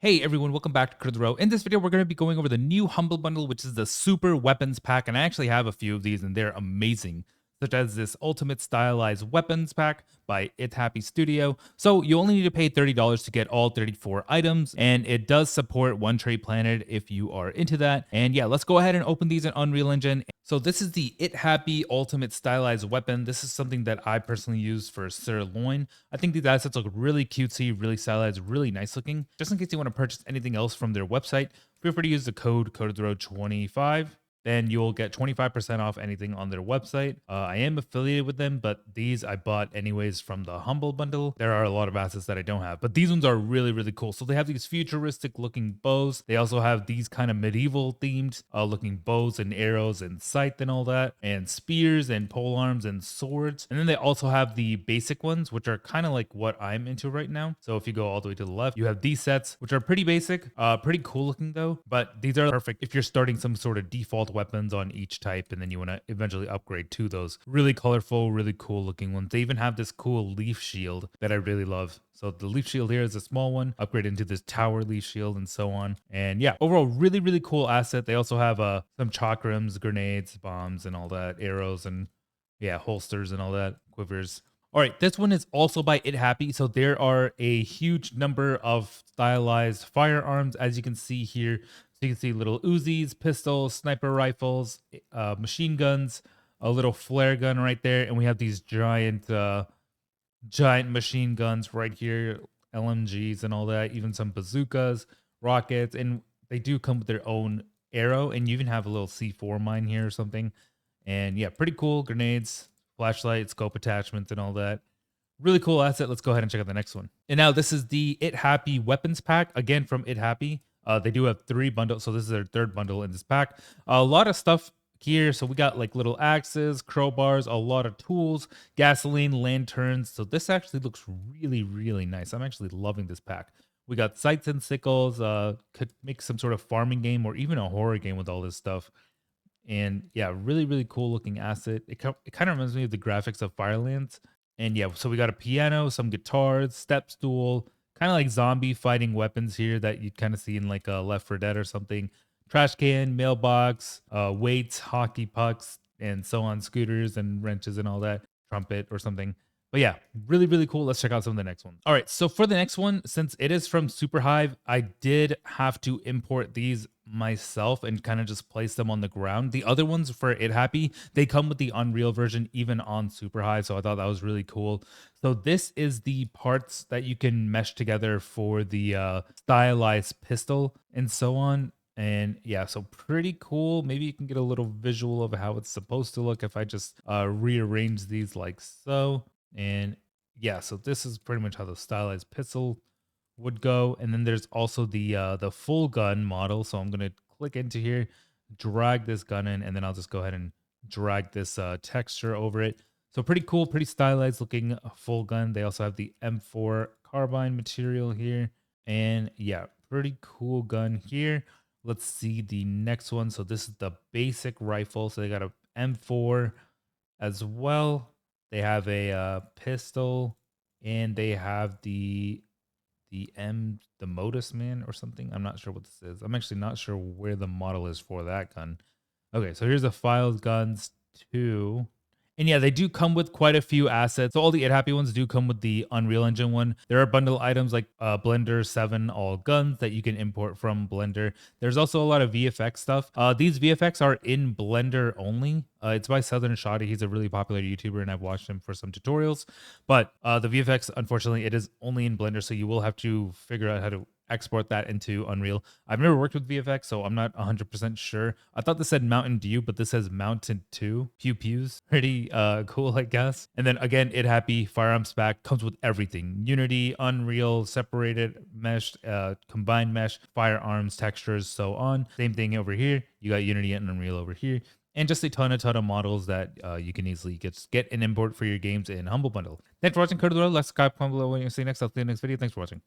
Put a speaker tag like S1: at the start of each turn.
S1: Hey everyone, welcome back to Crit the Row. In this video, we're going to be going over the new Humble Bundle, which is the Super Weapons Pack, and I actually have a few of these, and they're amazing, such as this Ultimate Stylized Weapons Pack by It Happy Studio. So you only need to pay $30 to get all 34 items, and it does support One Trade Planet if you are into that. And yeah, let's go ahead and open these in Unreal Engine. So this is the It Happy Ultimate Stylized Weapon. This is something that I personally use for Sirloin. I think these assets look really cutesy, really stylized, really nice looking. Just in case you want to purchase anything else from their website, feel free to use the code CODEOFTHEROAD25. Then you'll get 25% off anything on their website. I am affiliated with them, but these I bought anyways from the Humble Bundle. There are a lot of assets that I don't have, but these ones are really, really cool. So they have these futuristic looking bows. They also have these kind of medieval themed looking bows and arrows and scythe and all that, and spears and pole arms and swords. And then they also have the basic ones, which are kind of like what I'm into right now. So if you go all the way to the left, you have these sets, which are pretty basic, pretty cool looking though, but these are perfect if you're starting some sort of default weapons on each type and then you want to eventually upgrade to those really colorful, really cool looking ones. They even have this cool leaf shield that I really love. So the leaf shield here is a small one, upgrade into this tower leaf shield and so on. And yeah, overall, really, really cool asset. They also have some chakrams, grenades, bombs, and all that, arrows, and yeah, holsters and all that, quivers. All right, this one is also by It Happy. So there are a huge number of stylized firearms, as you can see here. So you can see little Uzis, pistols, sniper rifles, machine guns, a little flare gun right there, and we have these giant machine guns right here, LMGs and all that, even some bazookas, rockets, and they do come with their own arrow, and you even have a little C4 mine here or something. And yeah, pretty cool grenades, flashlight, scope attachments, and all that. Really cool asset. Let's go ahead and check out the next one. And now this is the It Happy Weapons Pack, again from It Happy. They do have 3 bundles, so this is their 3rd bundle in this pack. A lot of stuff here. So we got like little axes, crowbars, a lot of tools, gasoline, lanterns. So this actually looks really, really nice. I'm actually loving this pack. We got sights and sickles. Could make some sort of farming game or even a horror game with all this stuff. And yeah, really, really cool looking asset. It kind of reminds me of the graphics of Firelands. And yeah, so we got a piano, some guitars, step stool, kind of like zombie fighting weapons here that you'd kind of see in like a Left 4 Dead or something. Trash can, mailbox, weights, hockey pucks, and so on, scooters and wrenches and all that, trumpet or something. But yeah, really, really cool. Let's check out some of the next ones. All right, so for the next one, since it is from Superhive, I did have to import these myself and kind of just place them on the ground. The other ones for It Happy, they come with the Unreal version even on Superhive, so I thought that was really cool. So this is the parts that you can mesh together for the stylized pistol and so on. And yeah, so pretty cool. Maybe you can get a little visual of how it's supposed to look if I just rearrange these like so. And yeah, so this is pretty much how the stylized pistol would go. And then there's also the full gun model. So I'm gonna click into here, drag this gun in, and then I'll just go ahead and drag this texture over it. So pretty cool, pretty stylized looking full gun. They also have the M4 carbine material here. And yeah, pretty cool gun here. Let's see the next one. So this is the basic rifle. So they got a M4 as well. They have a pistol, and they have the Modus Man or something. I'm not sure what this is. I'm actually not sure where the model is for that gun. Okay, so here's the Files Guns 2. And yeah, they do come with quite a few assets. So all the It Happy ones do come with the Unreal Engine one. There are bundle items like Blender 7 all guns that you can import from Blender. There's also a lot of VFX stuff. These VFX are in Blender only. It's by Southern Shoddy. He's a really popular YouTuber, and I've watched him for some tutorials. But the VFX, unfortunately, it is only in Blender, so you will have to figure out how to export that into Unreal. I've never worked with VFX, so I'm not 100% sure. I thought this said Mountain Dew, but this says Mountain 2. Pew pews. Pretty cool, I guess. And then again, It Happy Firearms Pack comes with everything. Unity, Unreal, separated, meshed, combined mesh, firearms, textures, so on. Same thing over here. You got Unity and Unreal over here. And just a ton of models that you can easily get and import for your games in Humble Bundle. Thanks for watching Code of the Road. Let's subscribe, comment below, and see you next. I'll see you next video. Thanks for watching.